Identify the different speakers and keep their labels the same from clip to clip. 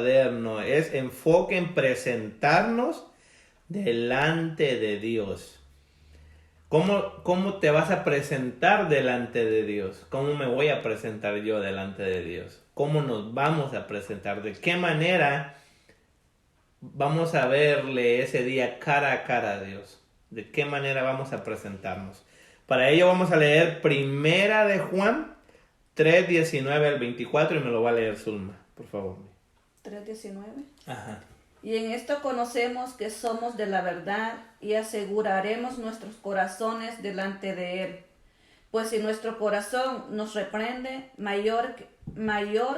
Speaker 1: moderno, es enfoque en presentarnos delante de Dios. ¿Cómo te vas a presentar delante de Dios? ¿Cómo me voy a presentar yo delante de Dios? ¿Cómo nos vamos a presentar? ¿De qué manera vamos a verle ese día cara a cara a Dios? ¿De qué manera vamos a presentarnos? Para ello vamos a leer Primera de Juan 3:19 al 24 y me lo va a leer Zulma, por favor.
Speaker 2: 3:19.
Speaker 1: Ajá.
Speaker 2: Y en esto conocemos que somos de la verdad y aseguraremos nuestros corazones delante de Él. Pues si nuestro corazón nos reprende, mayor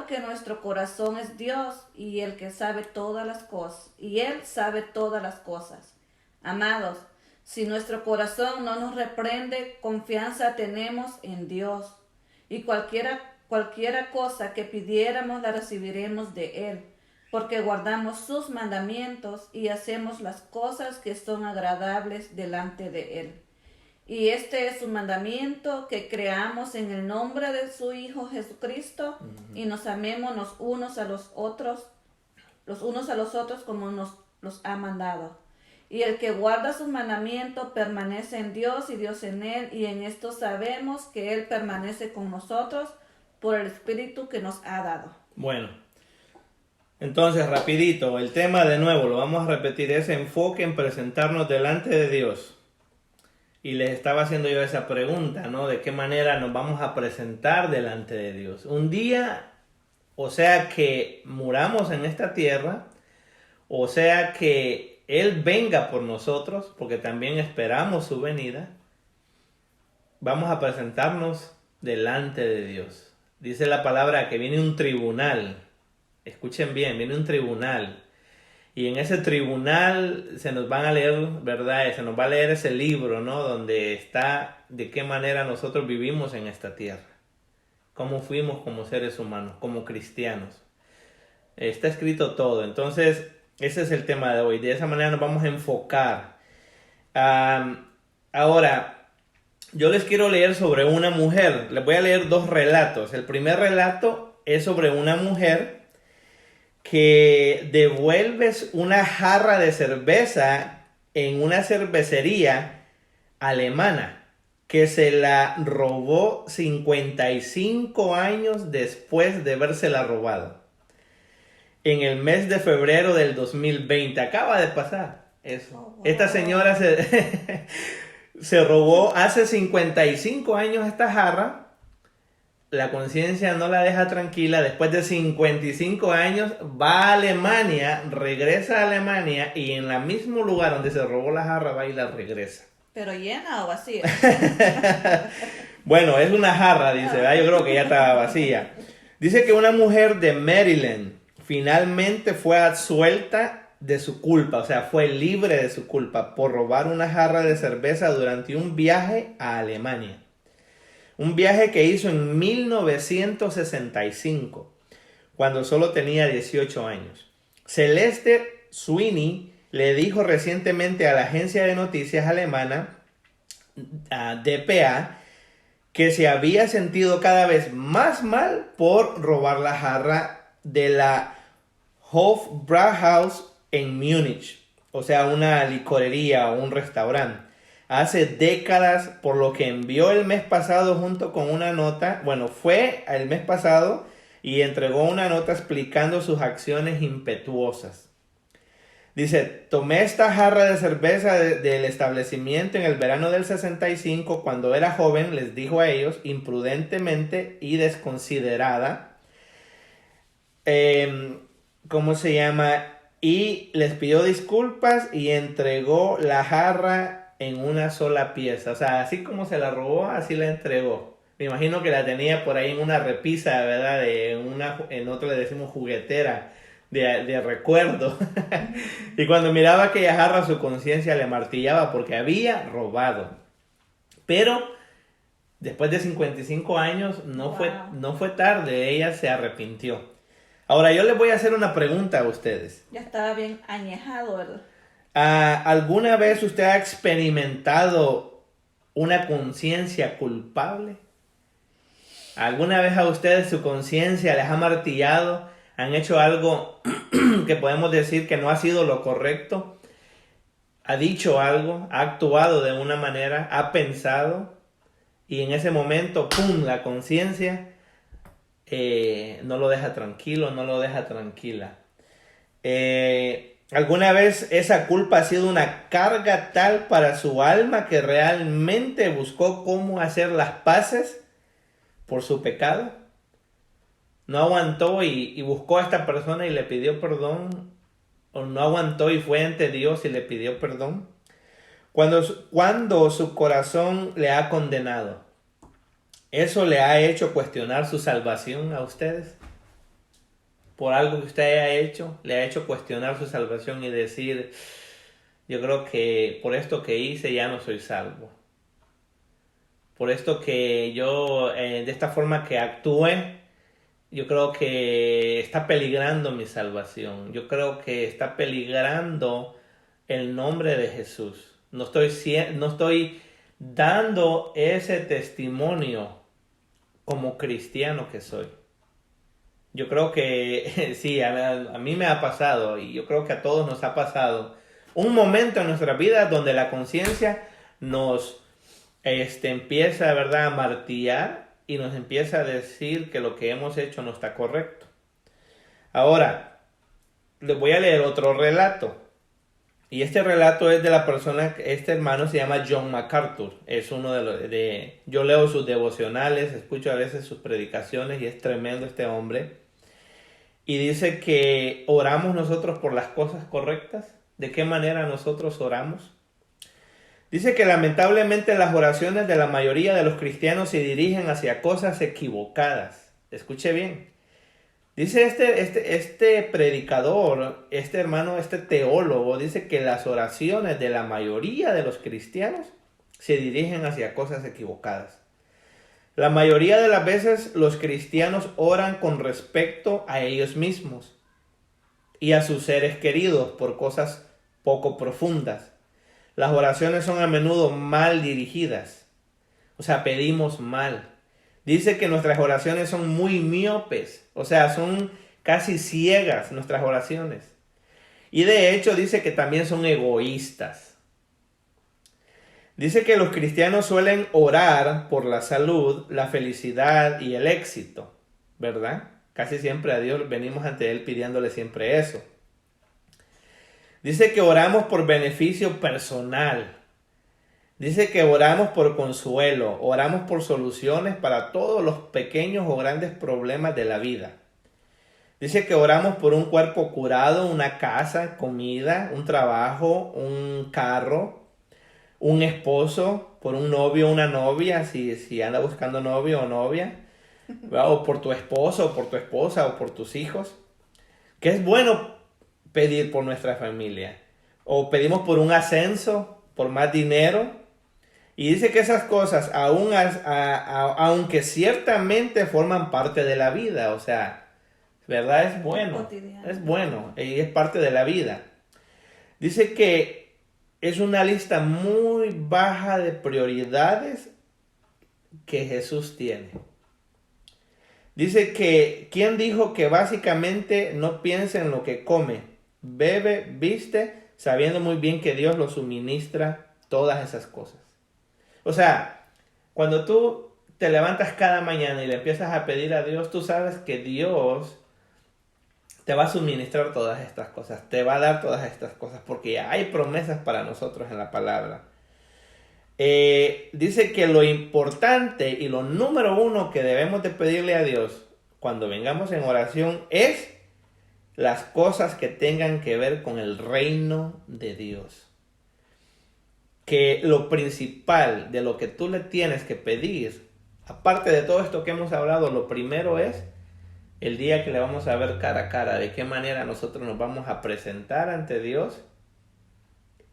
Speaker 2: que nuestro corazón es Dios y el que sabe todas las cosas. Y Él sabe todas las cosas. Amados, si nuestro corazón no nos reprende, confianza tenemos en Dios. Y cualquiera cosa que pidiéramos la recibiremos de Él, porque guardamos sus mandamientos y hacemos las cosas que son agradables delante de Él. Y este es su mandamiento, que creamos en el nombre de su Hijo Jesucristo y nos amemos los unos a los otros como nos los ha mandado. Y el que guarda sus mandamientos permanece en Dios y Dios en él, y en esto sabemos que Él permanece con nosotros por el Espíritu que nos ha dado.
Speaker 1: Bueno, entonces rapidito, el tema de nuevo, lo vamos a repetir, es enfoque en presentarnos delante de Dios. Y les estaba haciendo yo esa pregunta, ¿no? ¿De qué manera nos vamos a presentar delante de Dios? Un día, o sea que muramos en esta tierra, o sea que Él venga por nosotros, porque también esperamos su venida, vamos a presentarnos delante de Dios. Dice la palabra que viene un tribunal. Escuchen bien, viene un tribunal. Y en ese tribunal se nos van a leer, ¿verdad? Se nos va a leer ese libro, ¿no? Donde está de qué manera nosotros vivimos en esta tierra. Cómo fuimos como seres humanos, como cristianos. Está escrito todo. Entonces, ese es el tema de hoy. De esa manera nos vamos a enfocar. Ahora, yo les quiero leer sobre una mujer. Les voy a leer dos relatos. El primer relato es sobre una mujer que devuelve una jarra de cerveza en una cervecería alemana que se la robó 55 años después de habérsela robado. En el mes de febrero del 2020. Acaba de pasar eso.
Speaker 2: Oh, wow.
Speaker 1: Esta señora se robó hace 55 años esta jarra. La conciencia no la deja tranquila. Después de 55 años va a Alemania, regresa a Alemania y en el mismo lugar donde se robó la jarra va y la regresa.
Speaker 2: ¿Pero llena o vacía?
Speaker 1: Bueno, es una jarra, dice, ¿verdad? Yo creo que ya estaba vacía. Dice que una mujer de Maryland finalmente fue absuelta de su culpa, o sea, fue libre de su culpa por robar una jarra de cerveza durante un viaje a Alemania. Un viaje que hizo en 1965, cuando solo tenía 18 años. Celeste Sweeney le dijo recientemente a la agencia de noticias alemana, dpa, que se había sentido cada vez más mal por robar la jarra de la Hofbrauhaus en Múnich, o sea, una licorería o un restaurante. Hace décadas, por lo que envió el mes pasado junto con una nota, fue el mes pasado y entregó una nota explicando sus acciones impetuosas. Dice, tomé esta jarra de cerveza del establecimiento en el verano del 65, cuando era joven, les dijo a ellos, imprudentemente y desconsiderada, y les pidió disculpas y entregó la jarra en una sola pieza. O sea, así como se la robó, así la entregó. Me imagino que la tenía por ahí en una repisa, ¿verdad? En otro le decimos juguetera de recuerdo. Y cuando miraba aquella jarra, su conciencia le martillaba porque había robado. Pero después de 55 años no fue tarde, ella se arrepintió. Ahora yo les voy a hacer una pregunta a ustedes.
Speaker 2: Ya estaba bien añejado, ¿verdad?
Speaker 1: ¿Alguna vez usted ha experimentado una conciencia culpable? ¿Alguna vez a ustedes su conciencia les ha martillado han hecho algo que podemos decir que no ha sido lo correcto, ha dicho algo, ha actuado de una manera, ha pensado, y en ese momento, ¡pum!, la conciencia no lo deja tranquilo, no lo deja tranquila. ¿Alguna vez esa culpa ha sido una carga tal para su alma que realmente buscó cómo hacer las paces por su pecado? ¿No aguantó y buscó a esta persona y le pidió perdón? ¿O no aguantó y fue ante Dios y le pidió perdón? Cuando su corazón le ha condenado, ¿eso le ha hecho cuestionar su salvación a ustedes? Por algo que usted haya hecho, le ha hecho cuestionar su salvación y decir, yo creo que por esto que hice ya no soy salvo. Por esto que yo, de esta forma que actué, yo creo que está peligrando mi salvación. Yo creo que está peligrando el nombre de Jesús. No estoy dando ese testimonio como cristiano que soy. Yo creo que sí, a mí me ha pasado y yo creo que a todos nos ha pasado un momento en nuestra vida donde la conciencia nos empieza, ¿verdad?, a martillar y nos empieza a decir que lo que hemos hecho no está correcto. Ahora, les voy a leer otro relato. Y este relato es de la persona, este hermano se llama John MacArthur. Es uno yo leo sus devocionales, escucho a veces sus predicaciones y es tremendo este hombre. Y dice que oramos nosotros por las cosas correctas. ¿De qué manera nosotros oramos? Dice que lamentablemente las oraciones de la mayoría de los cristianos se dirigen hacia cosas equivocadas. Escuche bien. Dice este predicador, este hermano, este teólogo, dice que las oraciones de la mayoría de los cristianos se dirigen hacia cosas equivocadas. La mayoría de las veces los cristianos oran con respecto a ellos mismos y a sus seres queridos por cosas poco profundas. Las oraciones son a menudo mal dirigidas, o sea, pedimos mal. Dice que nuestras oraciones son muy miopes, o sea, son casi ciegas nuestras oraciones. Y de hecho dice que también son egoístas. Dice que los cristianos suelen orar por la salud, la felicidad y el éxito, ¿verdad? Casi siempre a Dios venimos ante Él pidiéndole siempre eso. Dice que oramos por beneficio personal. Dice que oramos por consuelo, oramos por soluciones para todos los pequeños o grandes problemas de la vida. Dice que oramos por un cuerpo curado, una casa, comida, un trabajo, un carro, un esposo, por un novio o una novia, si anda buscando novio o novia, o por tu esposo o por tu esposa o por tus hijos. Que es bueno pedir por nuestra familia. O pedimos por un ascenso, por más dinero. Y dice que esas cosas, aunque ciertamente forman parte de la vida, o sea, ¿verdad? Es bueno, es bueno y es parte de la vida. Dice que es una lista muy baja de prioridades que Jesús tiene. Dice que, ¿quién dijo que básicamente no piensa en lo que come, bebe, viste, sabiendo muy bien que Dios lo suministra todas esas cosas? O sea, cuando tú te levantas cada mañana y le empiezas a pedir a Dios, tú sabes que Dios te va a suministrar todas estas cosas, te va a dar todas estas cosas, porque hay promesas para nosotros en la palabra. Dice que lo importante y lo número uno que debemos de pedirle a Dios cuando vengamos en oración es las cosas que tengan que ver con el reino de Dios. Que lo principal de lo que tú le tienes que pedir, aparte de todo esto que hemos hablado, lo primero es el día que le vamos a ver cara a cara, de qué manera nosotros nos vamos a presentar ante Dios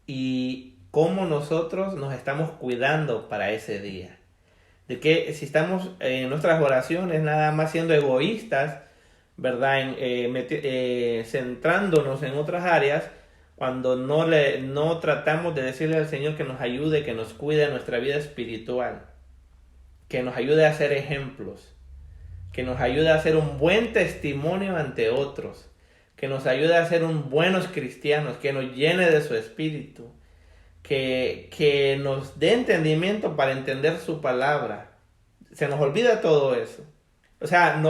Speaker 1: y cómo nosotros nos estamos cuidando para ese día. De que si estamos en nuestras oraciones nada más siendo egoístas, ¿verdad? Centrándonos en otras áreas, cuando no tratamos de decirle al Señor que nos ayude, que nos cuide en nuestra vida espiritual, que nos ayude a ser ejemplos. que nos ayude a ser un buen testimonio ante otros, que nos ayude a ser un buenos cristianos, que nos llene de su espíritu, que nos dé entendimiento para entender su palabra. Se nos olvida todo eso. O sea,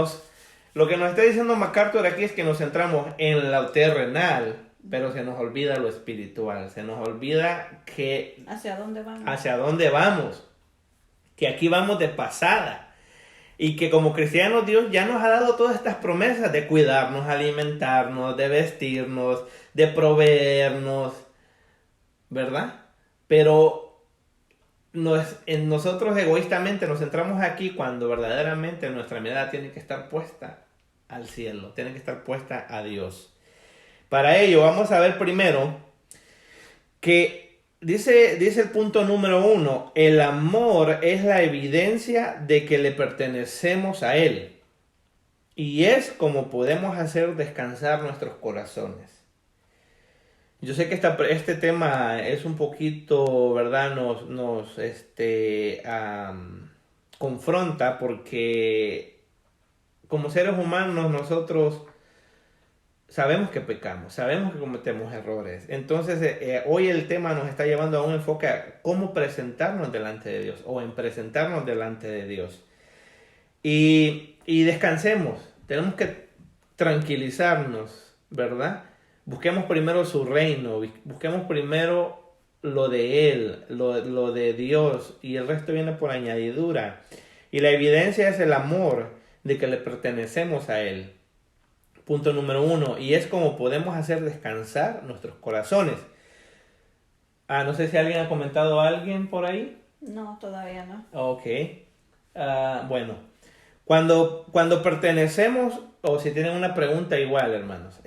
Speaker 1: lo que nos está diciendo MacArthur aquí es que nos centramos en lo terrenal, pero se nos olvida lo espiritual. Se nos olvida que
Speaker 2: ¿Hacia dónde vamos?
Speaker 1: Hacia dónde vamos. Que aquí vamos de pasada. Y que como cristianos Dios ya nos ha dado todas estas promesas de cuidarnos, alimentarnos, de vestirnos, de proveernos, ¿verdad? Pero en nosotros egoístamente nos centramos aquí cuando verdaderamente nuestra mirada tiene que estar puesta al cielo, tiene que estar puesta a Dios. Para ello vamos a ver primero que dice el punto número 1, el amor es la evidencia de que le pertenecemos a Él. Y es como podemos hacer descansar nuestros corazones. Yo sé que este tema es un poquito, ¿verdad? Nos confronta porque como seres humanos nosotros sabemos que pecamos, sabemos que cometemos errores. Entonces, hoy el tema nos está llevando a un enfoque a cómo presentarnos delante de Dios o en presentarnos delante de Dios. Y descansemos, tenemos que tranquilizarnos, ¿verdad? Busquemos primero su reino, busquemos primero lo de Él, lo de Dios, y el resto viene por añadidura. Y la evidencia es el amor de que le pertenecemos a Él. Punto número 1, y es como podemos hacer descansar nuestros corazones. No sé si alguien ha comentado a alguien por ahí.
Speaker 2: No, todavía no.
Speaker 1: Ok. Bueno, cuando pertenecemos, o si tienen una pregunta igual, hermanos,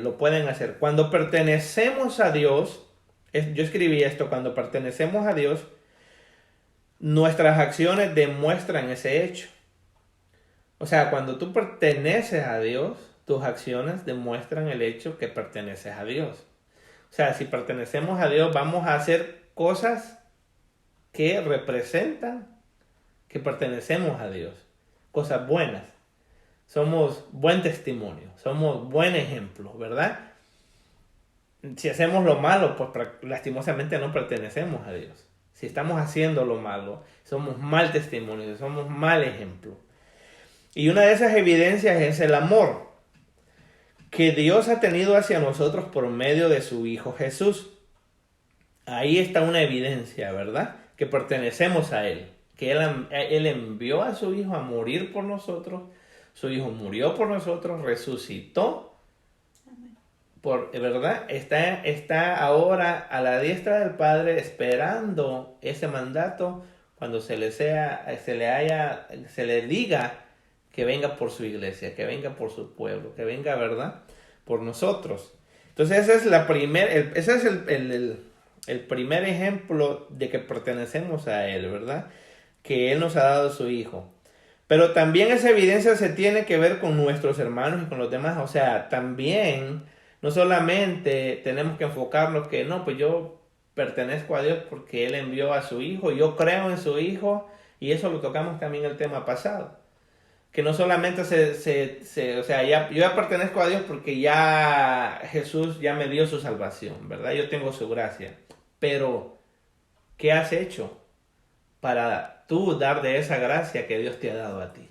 Speaker 1: lo pueden hacer. Cuando pertenecemos a Dios, yo escribí esto, cuando pertenecemos a Dios, nuestras acciones demuestran ese hecho. O sea, cuando tú perteneces a Dios, tus acciones demuestran el hecho que perteneces a Dios. O sea, si pertenecemos a Dios, vamos a hacer cosas que representan que pertenecemos a Dios. Cosas buenas. Somos buen testimonio, somos buen ejemplo, ¿verdad? Si hacemos lo malo, pues lastimosamente no pertenecemos a Dios. Si estamos haciendo lo malo, somos mal testimonio, somos mal ejemplo. Y una de esas evidencias es el amor que Dios ha tenido hacia nosotros por medio de su Hijo Jesús. Ahí está una evidencia, ¿verdad? Que pertenecemos a Él. Que Él envió a su Hijo a morir por nosotros. Su Hijo murió por nosotros, resucitó. ¿Verdad? Está ahora a la diestra del Padre esperando ese mandato cuando se le diga que venga por su iglesia, que venga por su pueblo, que venga, ¿verdad?, por nosotros. Entonces ese es el primer ejemplo de que pertenecemos a Él, ¿verdad? Que Él nos ha dado su Hijo. Pero también esa evidencia se tiene que ver con nuestros hermanos y con los demás. O sea, también no solamente tenemos que enfocarnos que no, pues yo pertenezco a Dios porque Él envió a su Hijo, yo creo en su Hijo, y eso lo tocamos también el tema pasado. Que no solamente o sea, yo ya pertenezco a Dios porque ya Jesús ya me dio su salvación, ¿verdad? Yo tengo su gracia. Pero, ¿qué has hecho para tú dar de esa gracia que Dios te ha dado a ti?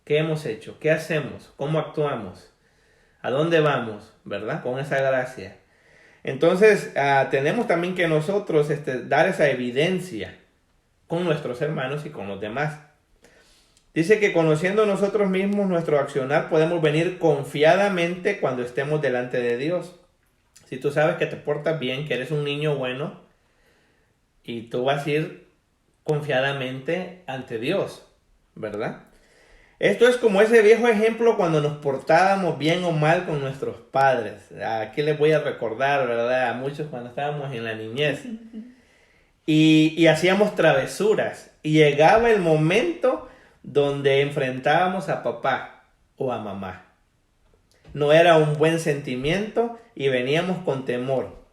Speaker 1: ¿Qué hemos hecho? ¿Qué hacemos? ¿Cómo actuamos? ¿A dónde vamos? ¿Verdad? Con esa gracia. Entonces, tenemos también que nosotros dar esa evidencia con nuestros hermanos y con los demás. Dice que conociendo nosotros mismos nuestro accionar podemos venir confiadamente cuando estemos delante de Dios. Si tú sabes que te portas bien, que eres un niño bueno, y tú vas a ir confiadamente ante Dios, ¿verdad? Esto es como ese viejo ejemplo cuando nos portábamos bien o mal con nuestros padres. Aquí les voy a recordar, ¿verdad?, a muchos cuando estábamos en la niñez. Y hacíamos travesuras. Y llegaba el momento donde enfrentábamos a papá o a mamá. No era un buen sentimiento y veníamos con temor.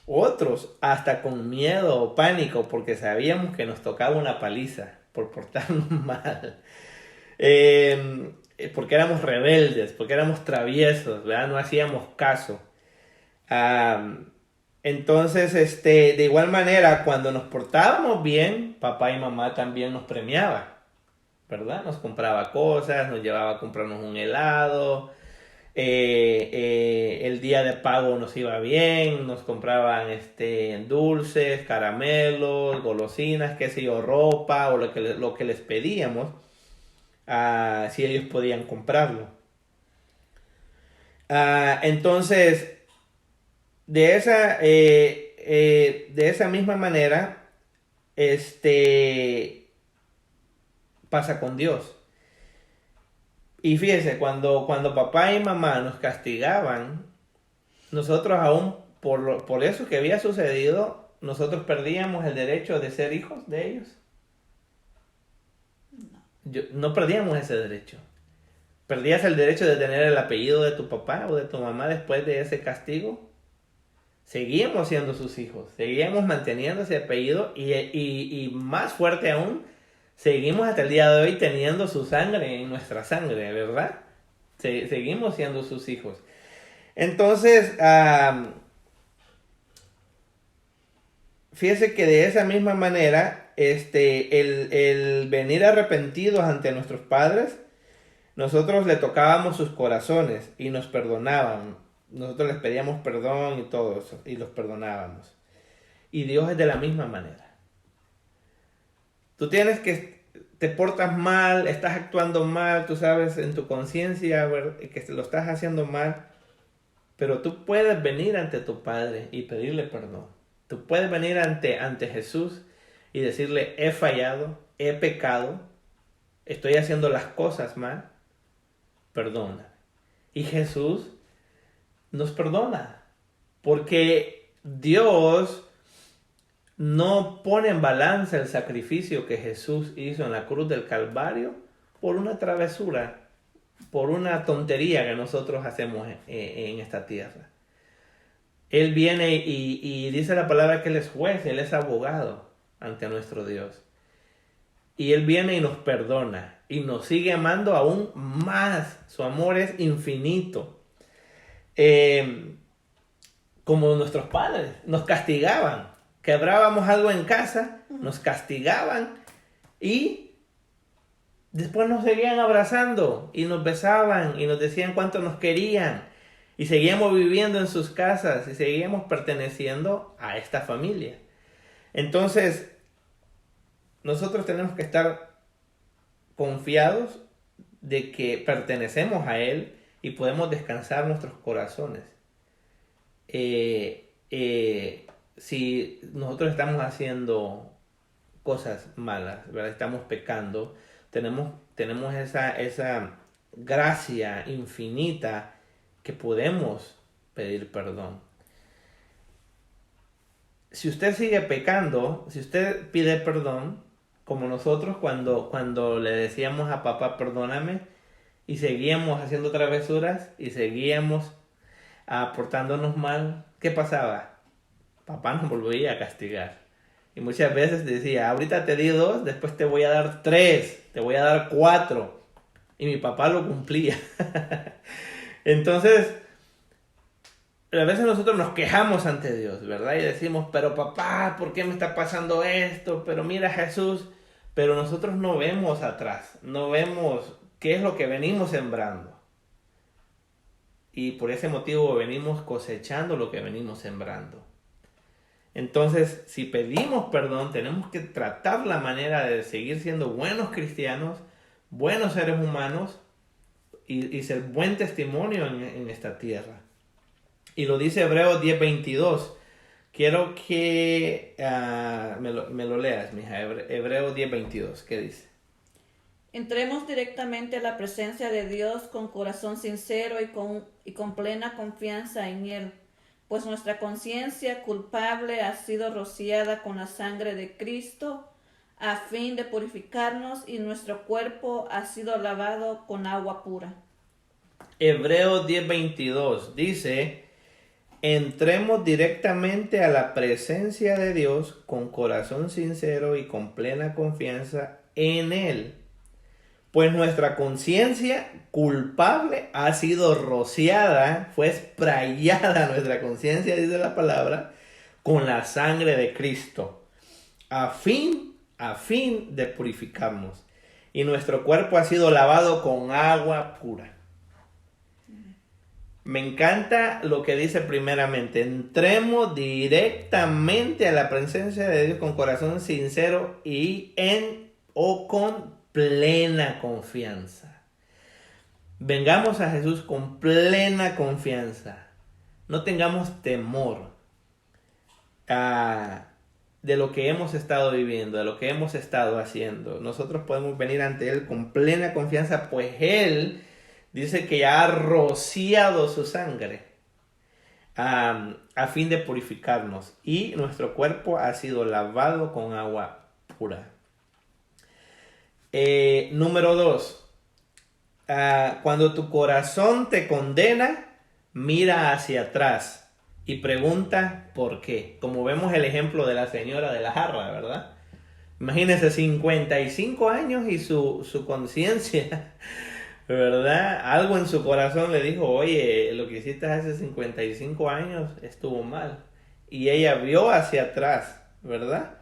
Speaker 1: Otros hasta con miedo o pánico porque sabíamos que nos tocaba una paliza por portarnos mal. Porque éramos rebeldes, porque éramos traviesos, ¿verdad? No hacíamos caso. Entonces, de igual manera, cuando nos portábamos bien, papá y mamá también nos premiaba, ¿verdad? Nos compraba cosas, nos llevaba a comprarnos un helado, el día de pago nos iba bien, nos compraban dulces, caramelos, golosinas, qué sé yo, ropa o lo que les pedíamos, si ellos podían comprarlo. Entonces, de esa misma manera, pasa con Dios. Y fíjese, cuando papá y mamá nos castigaban, nosotros aún por eso que había sucedido, nosotros perdíamos el derecho de ser hijos de ellos. No perdíamos ese derecho. ¿Perdías el derecho de tener el apellido de tu papá o de tu mamá después de ese castigo? Seguíamos siendo sus hijos, seguíamos manteniendo ese apellido y más fuerte aún, seguimos hasta el día de hoy teniendo su sangre en nuestra sangre, ¿verdad? Seguimos siendo sus hijos. Entonces, fíjese que de esa misma manera, el venir arrepentidos ante nuestros padres, nosotros le tocábamos sus corazones y nos perdonaban. Nosotros les pedíamos perdón y todo eso, y los perdonábamos. Y Dios es de la misma manera. Tú te portas mal, estás actuando mal, tú sabes en tu conciencia que lo estás haciendo mal, pero tú puedes venir ante tu Padre y pedirle perdón. Tú puedes venir ante Jesús y decirle, he fallado, he pecado, estoy haciendo las cosas mal, perdona. Y Jesús nos perdona, porque Dios no pone en balanza el sacrificio que Jesús hizo en la cruz del Calvario por una travesura, por una tontería que nosotros hacemos en esta tierra. Él viene y dice la palabra que Él es juez, Él es abogado ante nuestro Dios. Y Él viene y nos perdona y nos sigue amando aún más. Su amor es infinito. Como nuestros padres nos castigaban, quebrábamos algo en casa, nos castigaban y después nos seguían abrazando y nos besaban y nos decían cuánto nos querían y seguíamos viviendo en sus casas y seguíamos perteneciendo a esta familia. Entonces, nosotros tenemos que estar confiados de que pertenecemos a Él y podemos descansar nuestros corazones. Si nosotros estamos haciendo cosas malas, ¿verdad? Estamos pecando, tenemos esa gracia infinita que podemos pedir perdón. Si usted sigue pecando, si usted pide perdón, como nosotros cuando le decíamos a papá perdóname y seguíamos haciendo travesuras y seguíamos portándonos mal, ¿qué pasaba? Papá nos volvía a castigar. Y muchas veces decía, ahorita te di 2, después te voy a dar 3, te voy a dar 4. Y mi papá lo cumplía. Entonces, a veces nosotros nos quejamos ante Dios, ¿verdad? Y decimos, pero papá, ¿por qué me está pasando esto? Pero mira Jesús. Pero nosotros no vemos atrás, no vemos qué es lo que venimos sembrando. Y por ese motivo venimos cosechando lo que venimos sembrando. Entonces, si pedimos perdón, tenemos que tratar la manera de seguir siendo buenos cristianos, buenos seres humanos y ser buen testimonio en esta tierra. Y lo dice Hebreos 10:22. Quiero que me lo leas, mija. Hebreos 10:22. ¿Qué dice?
Speaker 2: Entremos directamente a la presencia de Dios con corazón sincero y con plena confianza en Él, pues nuestra conciencia culpable ha sido rociada con la sangre de Cristo a fin de purificarnos y nuestro cuerpo ha sido lavado con agua pura.
Speaker 1: Hebreos 10:22 dice, entremos directamente a la presencia de Dios con corazón sincero y con plena confianza en Él, Pues nuestra conciencia culpable ha sido rociada, fue sprayada nuestra conciencia, dice la palabra, con la sangre de Cristo, a fin de purificarnos. Y nuestro cuerpo ha sido lavado con agua pura. Me encanta lo que dice primeramente. Entremos directamente a la presencia de Dios con corazón sincero y con plena confianza. Vengamos a Jesús con plena confianza. No tengamos temor de lo que hemos estado viviendo, de lo que hemos estado haciendo. Nosotros podemos venir ante Él con plena confianza, pues Él dice que ya ha rociado su sangre a fin de purificarnos, y nuestro cuerpo ha sido lavado con agua pura. Número 2. Cuando tu corazón te condena, mira hacia atrás y pregunta por qué. Como vemos el ejemplo de la señora de la jarra, ¿verdad? Imagínense, 55 años y su conciencia, ¿verdad? Algo en su corazón le dijo, oye, lo que hiciste hace 55 años estuvo mal. Y ella vio hacia atrás, ¿verdad?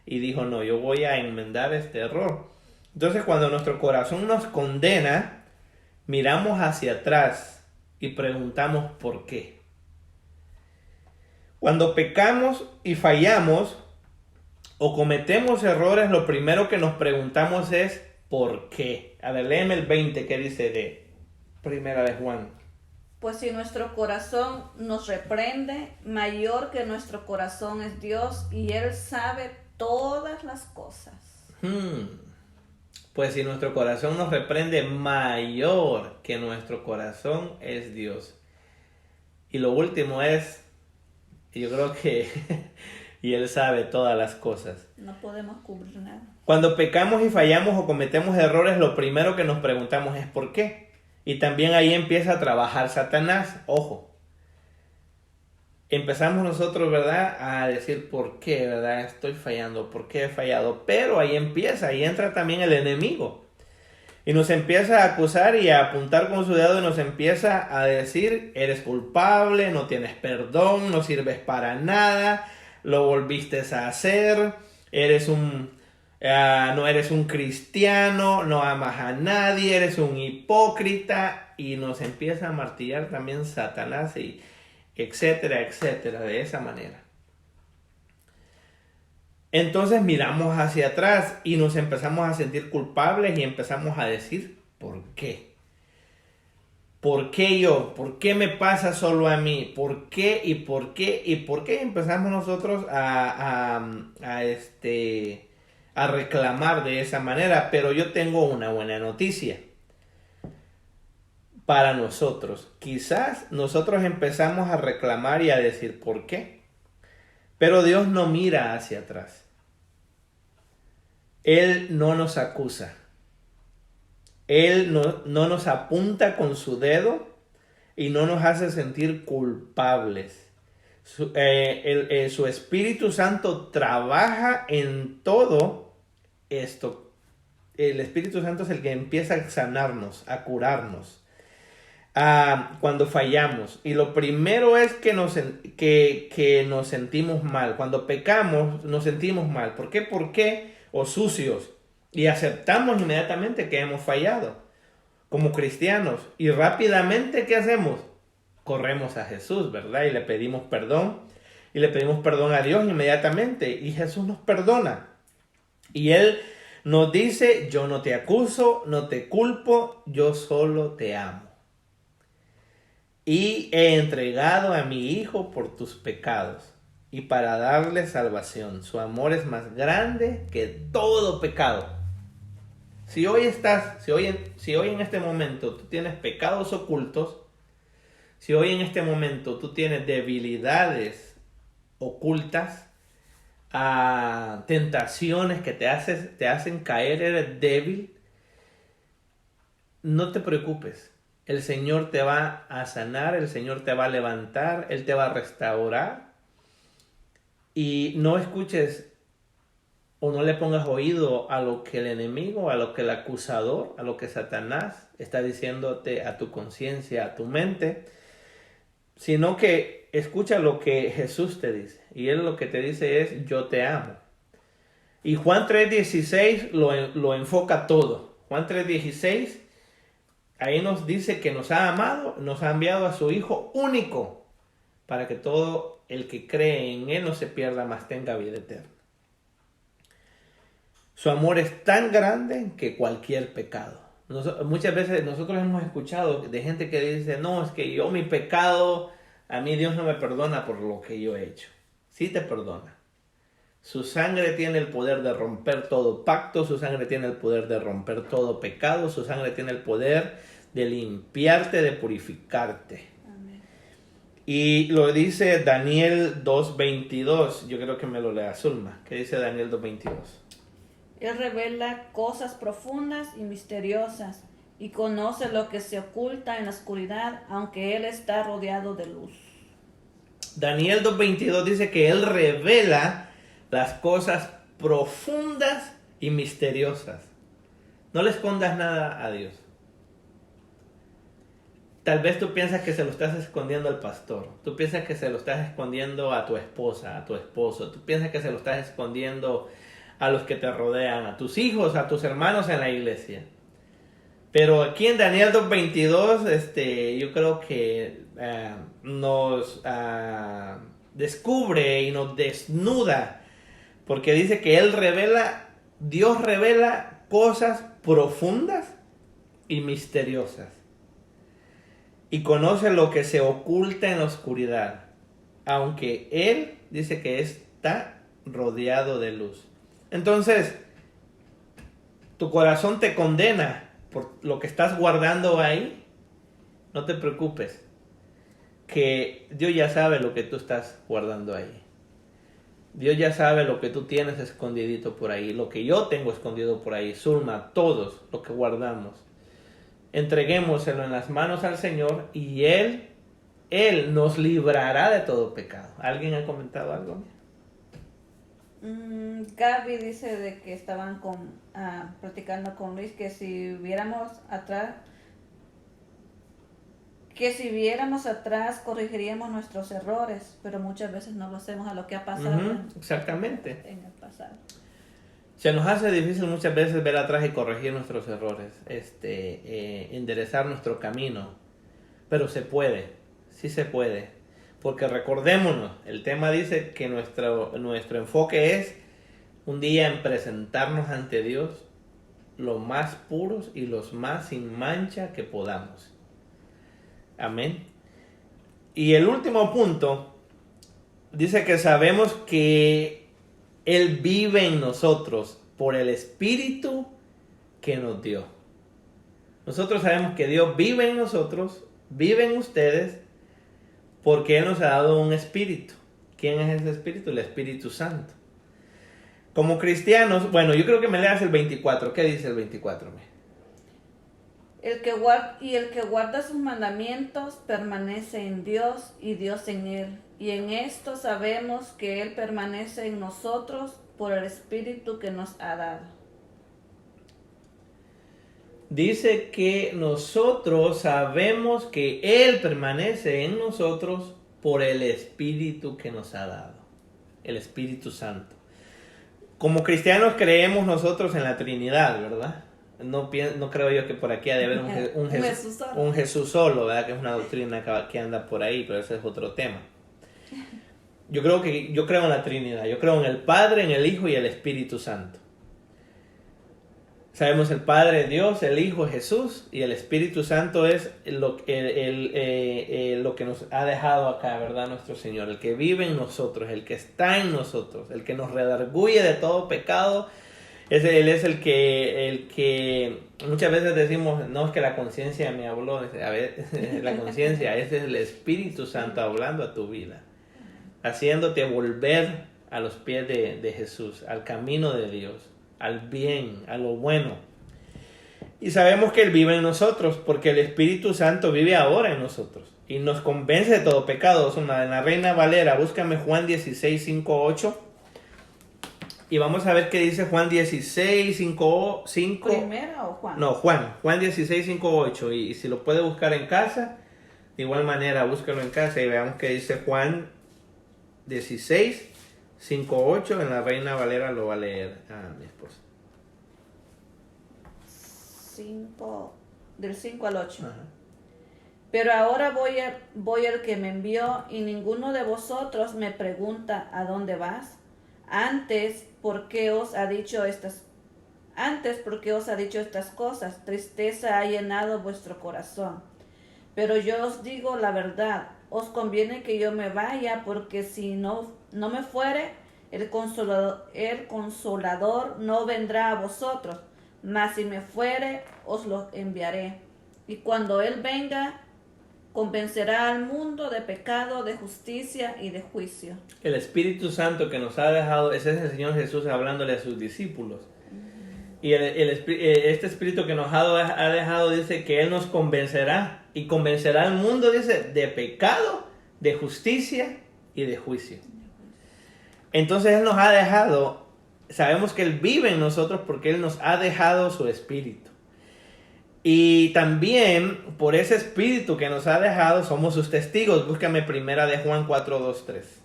Speaker 1: Y dijo, no, yo voy a enmendar este error. Entonces, cuando nuestro corazón nos condena, miramos hacia atrás y preguntamos por qué. Cuando pecamos y fallamos o cometemos errores, lo primero que nos preguntamos es ¿por qué? A ver, léeme el 20 que dice de Primera de Juan.
Speaker 2: Pues si nuestro corazón nos reprende, mayor que nuestro corazón es Dios, y Él sabe todas las cosas.
Speaker 1: Pues si nuestro corazón nos reprende, mayor que nuestro corazón es Dios. Y lo último es, yo creo que y Él sabe todas las cosas.
Speaker 2: No podemos cubrir nada.
Speaker 1: Cuando pecamos y fallamos o cometemos errores, lo primero que nos preguntamos es ¿por qué? Y también ahí empieza a trabajar Satanás. Ojo. Empezamos nosotros, ¿verdad?, a decir ¿por qué, verdad? Estoy fallando, ¿por qué he fallado? Pero ahí empieza, ahí entra también el enemigo. Y nos empieza a acusar y a apuntar con su dedo y nos empieza a decir, eres culpable, no tienes perdón, no sirves para nada, lo volviste a hacer, no eres un cristiano, no amas a nadie, eres un hipócrita, y nos empieza a martillar también Satanás y etcétera, etcétera, de esa manera. Entonces miramos hacia atrás y nos empezamos a sentir culpables y empezamos a decir, ¿por qué? ¿Por qué yo? ¿Por qué me pasa solo a mí? ¿Por qué? ¿Y por qué? ¿Y por qué empezamos nosotros a reclamar de esa manera? Pero yo tengo una buena noticia para nosotros. Quizás nosotros empezamos a reclamar y a decir ¿por qué? Pero Dios no mira hacia atrás. Él no nos acusa. Él no nos apunta con su dedo y no nos hace sentir culpables. Su Espíritu Santo trabaja en todo esto. El Espíritu Santo es el que empieza a sanarnos, a curarnos cuando fallamos. Y lo primero es que nos sentimos mal. Cuando pecamos nos sentimos mal. ¿Por qué? ¿Por qué? O sucios. Y aceptamos inmediatamente que hemos fallado como cristianos. Y rápidamente, ¿qué hacemos? Corremos a Jesús, ¿verdad? Y le pedimos perdón. Y le pedimos perdón a Dios inmediatamente. Y Jesús nos perdona. Y Él nos dice, yo no te acuso, no te culpo, yo solo te amo. Y he entregado a mi Hijo por tus pecados y para darle salvación. Su amor es más grande que todo pecado. Si hoy en este momento tú tienes pecados ocultos, si hoy en este momento tú tienes debilidades ocultas, tentaciones que te hacen caer, eres débil, no te preocupes. El Señor te va a sanar, el Señor te va a levantar, Él te va a restaurar. Y no escuches o no le pongas oído a lo que el enemigo, a lo que el acusador, a lo que Satanás está diciéndote a tu conciencia, a tu mente, sino que escucha lo que Jesús te dice. Y Él lo que te dice es, yo te amo. Y Juan 3:16 lo enfoca todo. Juan 3:16, ahí nos dice que nos ha amado, nos ha enviado a su Hijo único, para que todo el que cree en Él no se pierda, mas tenga vida eterna. Su amor es tan grande que cualquier pecado. Muchas veces nosotros hemos escuchado de gente que dice, no, es que yo mi pecado, a mí Dios no me perdona por lo que yo he hecho. Sí te perdona. Su sangre tiene el poder de romper todo pacto, su sangre tiene el poder de romper todo pecado, su sangre tiene el poder de limpiarte, de purificarte.
Speaker 2: Amén.
Speaker 1: Y lo dice Daniel 2:22. Yo creo que me lo lea Zulma. ¿Qué dice Daniel 2:22?
Speaker 2: Él revela cosas profundas y misteriosas y conoce lo que se oculta en la oscuridad, aunque Él está rodeado de luz.
Speaker 1: Daniel 2:22 dice que Él revela las cosas profundas y misteriosas. No le escondas nada a Dios. Tal vez tú piensas que se lo estás escondiendo al pastor. Tú piensas que se lo estás escondiendo a tu esposa, a tu esposo. Tú piensas que se lo estás escondiendo a los que te rodean, a tus hijos, a tus hermanos en la iglesia. Pero aquí en Daniel 2:22, yo creo que nos descubre y nos desnuda, porque dice que Dios revela cosas profundas y misteriosas. Y conoce lo que se oculta en la oscuridad, aunque Él dice que está rodeado de luz. Entonces, tu corazón te condena por lo que estás guardando ahí. No te preocupes, que Dios ya sabe lo que tú estás guardando ahí. Dios ya sabe lo que tú tienes escondidito por ahí, lo que yo tengo escondido por ahí. Zulma, todos lo que guardamos. Entreguémoselo en las manos al Señor y Él nos librará de todo pecado. ¿Alguien ha comentado algo?
Speaker 2: Gaby dice de que estaban platicando con Luis que si viéramos atrás corregiríamos nuestros errores, pero muchas veces no lo hacemos a lo que ha pasado
Speaker 1: exactamente.
Speaker 2: en el pasado.
Speaker 1: Se nos hace difícil muchas veces ver atrás y corregir nuestros errores, enderezar nuestro camino, pero se puede, sí se puede. Porque recordémonos, el tema dice que nuestro enfoque es un día en presentarnos ante Dios los más puros y los más sin mancha que podamos. Amén. Y el último punto dice que sabemos que Él vive en nosotros por el Espíritu que nos dio. Nosotros sabemos que Dios vive en nosotros, vive en ustedes, porque Él nos ha dado un espíritu. ¿Quién es ese espíritu? El Espíritu Santo. Como cristianos, bueno, yo creo que me leas el 24. ¿Qué dice el 24?
Speaker 2: El que guarda sus mandamientos permanece en Dios y Dios en él. Y en esto sabemos que Él permanece en nosotros por el Espíritu que nos ha dado.
Speaker 1: Dice que nosotros sabemos que Él permanece en nosotros por el Espíritu que nos ha dado. El Espíritu Santo. Como cristianos creemos nosotros en la Trinidad, ¿verdad? No creo yo que por aquí ha de haber un Jesús solo, ¿verdad? Que es una doctrina que anda por ahí, pero ese es otro tema. Yo creo en la Trinidad. Yo creo en el Padre, en el Hijo y el Espíritu Santo. Sabemos el Padre Dios, el Hijo Jesús y el Espíritu Santo es lo que nos ha dejado acá, ¿verdad? Nuestro Señor, el que vive en nosotros, el que está en nosotros, el que nos redarguye de todo pecado. Él es el que muchas veces decimos, no, es que la conciencia me habló. A ver, la conciencia, ese es el Espíritu Santo hablando a tu vida, haciéndote volver a los pies de Jesús, al camino de Dios, al bien, a lo bueno. Y sabemos que Él vive en nosotros, porque el Espíritu Santo vive ahora en nosotros y nos convence de todo pecado. En la Reina Valera, búscame Juan 16:5-8. Y vamos a ver qué dice Juan 16, 5.
Speaker 2: ¿Primera o Juan?
Speaker 1: No, Juan 16, 5, 8. Y si lo puede buscar en casa, de igual manera, búsquelo en casa y veamos qué dice Juan 16, 5, 8. En la Reina Valera lo va a leer a mi esposa.
Speaker 2: Del 5 al 8.
Speaker 1: Ajá.
Speaker 2: Pero ahora voy al que me envió, y ninguno de vosotros me pregunta ¿a dónde vas? Antes, ¿por qué os ha dicho estas cosas? Tristeza ha llenado vuestro corazón. Pero yo os digo la verdad, os conviene que yo me vaya, porque si no me fuere, el Consolador no vendrá a vosotros, mas si me fuere, os lo enviaré. Y cuando Él venga, convencerá al mundo de pecado, de justicia y de juicio.
Speaker 1: El Espíritu Santo que nos ha dejado, ese es el Señor Jesús hablándole a sus discípulos. Y este Espíritu que nos ha dejado dice que Él nos convencerá. Y convencerá al mundo, dice, de pecado, de justicia y de juicio. Entonces Él nos ha dejado, sabemos que Él vive en nosotros porque Él nos ha dejado su Espíritu. Y también por ese Espíritu que nos ha dejado somos sus testigos. Búscame primera de Juan 4, 2, 3.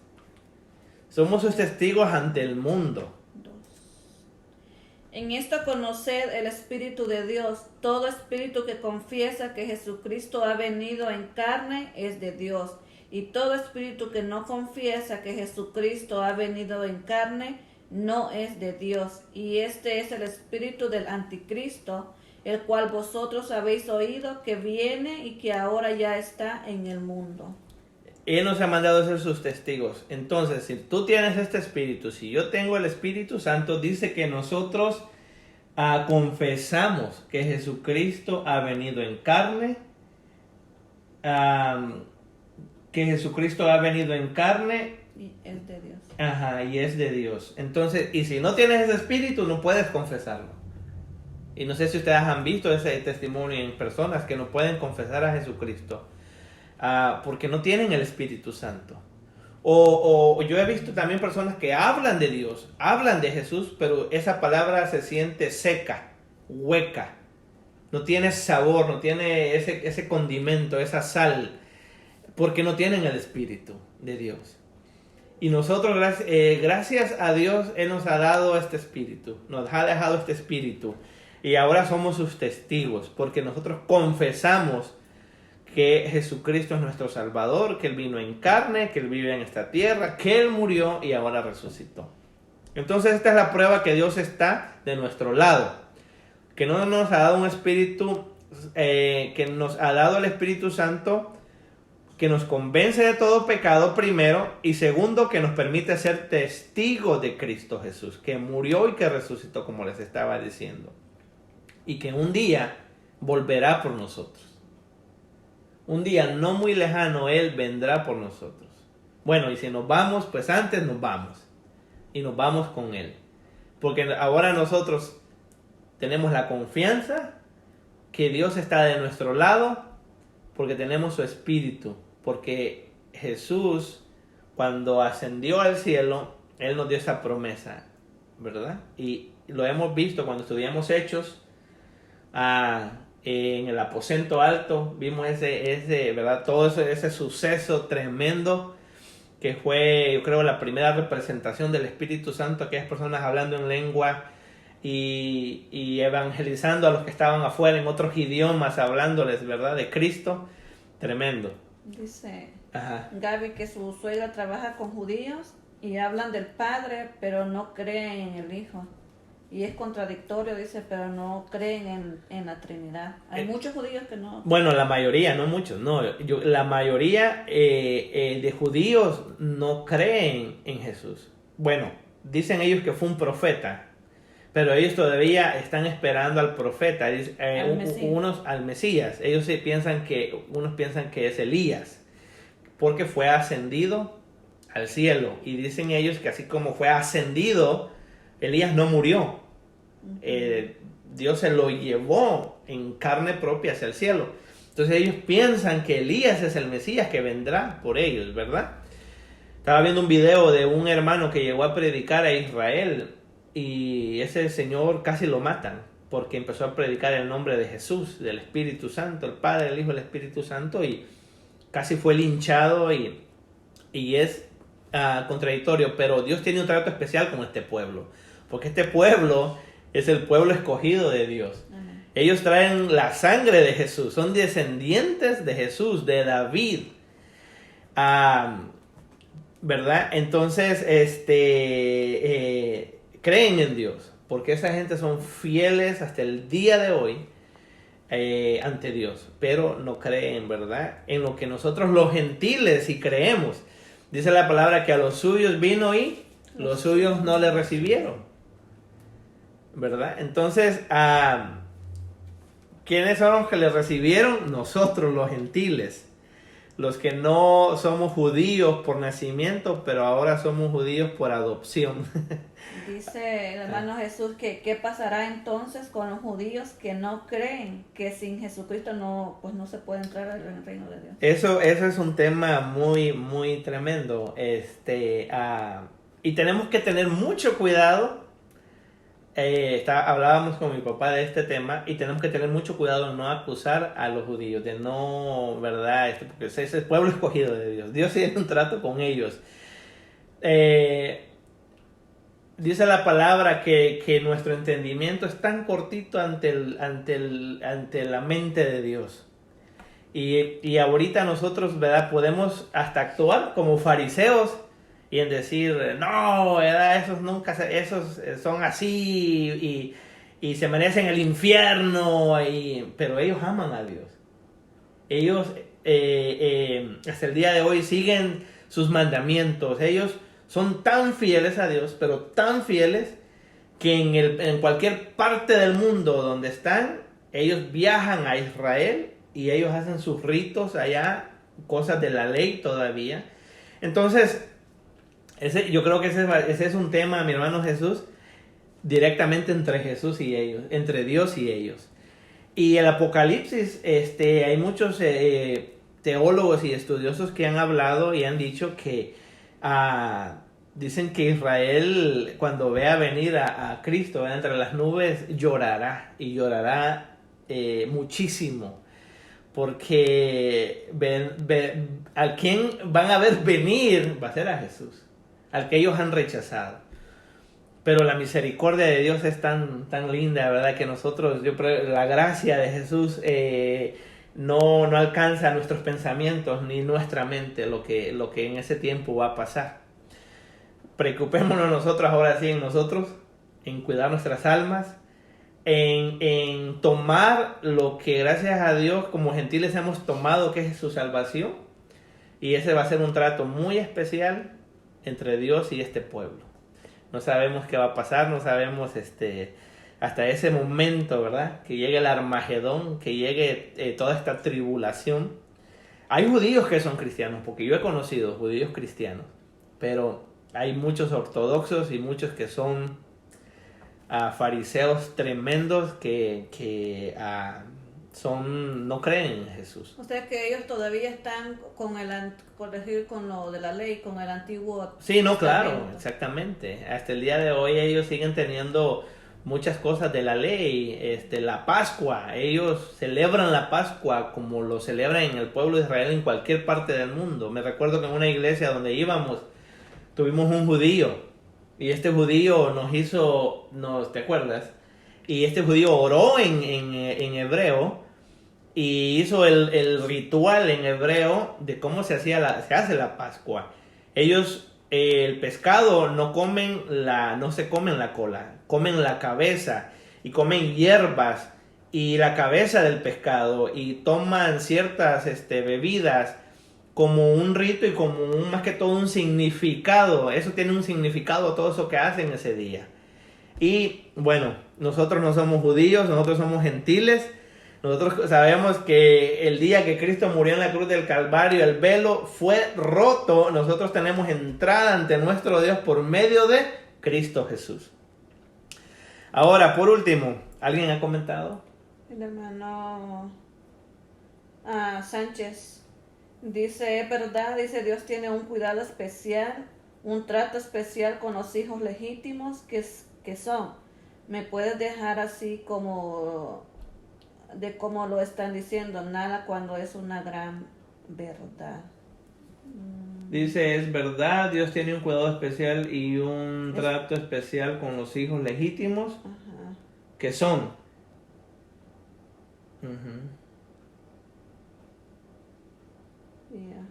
Speaker 1: Somos sus testigos ante el mundo.
Speaker 2: En esto conoced el Espíritu de Dios. Todo espíritu que confiesa que Jesucristo ha venido en carne es de Dios. Y todo espíritu que no confiesa que Jesucristo ha venido en carne no es de Dios. Y este es el espíritu del anticristo, el cual vosotros habéis oído que viene y que ahora ya está en el mundo.
Speaker 1: Él nos ha mandado a ser sus testigos. Entonces, si tú tienes este Espíritu, si yo tengo el Espíritu Santo, dice que nosotros confesamos que Jesucristo ha venido en carne, que Jesucristo ha venido en carne.
Speaker 2: Y es de Dios.
Speaker 1: Ajá, y es de Dios. Entonces, y si no tienes ese Espíritu, no puedes confesarlo. Y no sé si ustedes han visto ese testimonio en personas que no pueden confesar a Jesucristo. Porque no tienen el Espíritu Santo. O yo he visto también personas que hablan de Dios, hablan de Jesús, pero esa palabra se siente seca, hueca. No tiene sabor, no tiene ese condimento, esa sal, porque no tienen el Espíritu de Dios. Y nosotros, gracias a Dios, Él nos ha dado este Espíritu, nos ha dejado este Espíritu. Y ahora somos sus testigos, porque nosotros confesamos que Jesucristo es nuestro Salvador, que Él vino en carne, que Él vive en esta tierra, que Él murió y ahora resucitó. Entonces esta es la prueba que Dios está de nuestro lado, que no nos ha dado un espíritu, que nos ha dado el Espíritu Santo, que nos convence de todo pecado primero, y segundo, que nos permite ser testigos de Cristo Jesús, que murió y que resucitó, como les estaba diciendo, y que un día volverá por nosotros. Un día no muy lejano Él vendrá por nosotros. Bueno, y si nos vamos, pues antes nos vamos. Y nos vamos con Él. Porque ahora nosotros tenemos la confianza que Dios está de nuestro lado, porque tenemos su Espíritu. Porque Jesús, cuando ascendió al cielo, Él nos dio esa promesa, ¿verdad? Y lo hemos visto cuando estudiamos Hechos, en el aposento alto, vimos ¿verdad? Todo ese suceso tremendo que fue, yo creo, la primera representación del Espíritu Santo, aquellas personas hablando en lengua y evangelizando a los que estaban afuera en otros idiomas, hablándoles, ¿verdad?, de Cristo. Tremendo.
Speaker 2: Dice
Speaker 1: Ajá.
Speaker 2: Gaby que su suegra trabaja con judíos y hablan del Padre, pero no creen en el Hijo. Y es contradictorio, dice, pero no creen en la Trinidad. Hay muchos judíos que no.
Speaker 1: Bueno, la mayoría, no muchos, no. La mayoría de judíos no creen en Jesús. Bueno, dicen ellos que fue un profeta, pero ellos todavía están esperando al profeta, unos al Mesías. Ellos unos piensan que es Elías, porque fue ascendido al cielo. Y dicen ellos que así como fue ascendido, Elías no murió. Dios se lo llevó en carne propia hacia el cielo. Entonces ellos piensan que Elías es el Mesías que vendrá por ellos, ¿verdad? Estaba viendo un video de un hermano que llegó a predicar a Israel y ese señor casi lo matan porque empezó a predicar el nombre de Jesús, del Espíritu Santo, el Padre, el Hijo, el Espíritu Santo, y casi fue linchado y es contradictorio, pero Dios tiene un trato especial con este pueblo, porque este pueblo es el pueblo escogido de Dios.
Speaker 2: Amén.
Speaker 1: Ellos traen la sangre de Jesús, son descendientes de Jesús, de David, ¿verdad? Entonces, creen en Dios, porque esa gente son fieles hasta el día de hoy ante Dios, pero no creen, ¿verdad? En lo que nosotros los gentiles sí creemos. Dice la palabra que a los suyos vino y los suyos no le recibieron, ¿verdad? Entonces, ¿quiénes son los que le recibieron? Nosotros los gentiles. Los que no somos judíos por nacimiento, pero ahora somos judíos por adopción.
Speaker 2: Dice el hermano Jesús que qué pasará entonces con los judíos que no creen que sin Jesucristo no se puede entrar al reino de Dios.
Speaker 1: Eso es un tema muy, muy tremendo. Y tenemos que tener mucho cuidado. Hablábamos con mi papá de este tema y tenemos que tener mucho cuidado de no acusar a los judíos, de no, ¿verdad? Porque ese es el pueblo escogido de Dios. Dios tiene un trato con ellos. Dice la palabra que nuestro entendimiento es tan cortito ante la mente de Dios. Y ahorita nosotros, ¿verdad? Podemos hasta actuar como fariseos y en decir, no, ¿verdad? Esos son así y se merecen el infierno, pero ellos aman a Dios. Ellos hasta el día de hoy siguen sus mandamientos. Ellos son tan fieles a Dios, pero tan fieles que en cualquier parte del mundo donde están, ellos viajan a Israel y ellos hacen sus ritos allá, cosas de la ley todavía. Entonces, yo creo que ese es un tema, mi hermano Jesús, directamente entre Jesús y ellos, entre Dios y ellos. Y el Apocalipsis, hay muchos teólogos y estudiosos que han hablado y han dicho que dicen que Israel, cuando vea venir a Cristo entre las nubes, llorará y llorará muchísimo. Porque al quien van a ver venir va a ser a Jesús, al que ellos han rechazado. Pero la misericordia de Dios es tan linda, ¿verdad? Que nosotros, la gracia de Jesús no alcanza nuestros pensamientos ni nuestra mente, lo que en ese tiempo va a pasar. Preocupémonos nosotros ahora sí en nosotros, en cuidar nuestras almas, en tomar lo que gracias a Dios como gentiles hemos tomado, que es su salvación. Y ese va a ser un trato muy especial entre Dios y este pueblo. No sabemos qué va a pasar, no sabemos hasta ese momento, ¿verdad? Que llegue el Armagedón, que llegue toda esta tribulación. Hay judíos que son cristianos, porque yo he conocido judíos cristianos, pero hay muchos ortodoxos y muchos que son fariseos tremendos que no creen en Jesús.
Speaker 2: O sea que ellos todavía están con lo de la ley, con el antiguo.
Speaker 1: Sí, no, claro, exactamente. Hasta el día de hoy ellos siguen teniendo muchas cosas de la ley. La Pascua, ellos celebran la Pascua como lo celebran en el pueblo de Israel en cualquier parte del mundo. Me recuerdo que en una iglesia donde íbamos tuvimos un judío y este judío ¿te acuerdas? Y este judío oró en hebreo y hizo el ritual en hebreo de cómo se hace la Pascua. Ellos el pescado no se comen la cola, comen la cabeza y comen hierbas y la cabeza del pescado y toman ciertas bebidas como un rito y como más que todo un significado. Eso tiene un significado, todo eso que hacen ese día. Y bueno, nosotros no somos judíos, nosotros somos gentiles. Nosotros sabemos que el día que Cristo murió en la cruz del Calvario, el velo fue roto. Nosotros tenemos entrada ante nuestro Dios por medio de Cristo Jesús. Ahora, por último, ¿alguien ha comentado?
Speaker 2: El hermano Sánchez dice, es verdad, dice, Dios tiene un cuidado especial, un trato especial con los hijos legítimos que son. ¿Me puedes dejar así como de cómo lo están diciendo? Nada cuando es una gran verdad.
Speaker 1: Dice, es verdad, Dios tiene un cuidado especial y un trato especial con los hijos legítimos
Speaker 2: Ajá.
Speaker 1: que son. Ujú.
Speaker 2: Ya.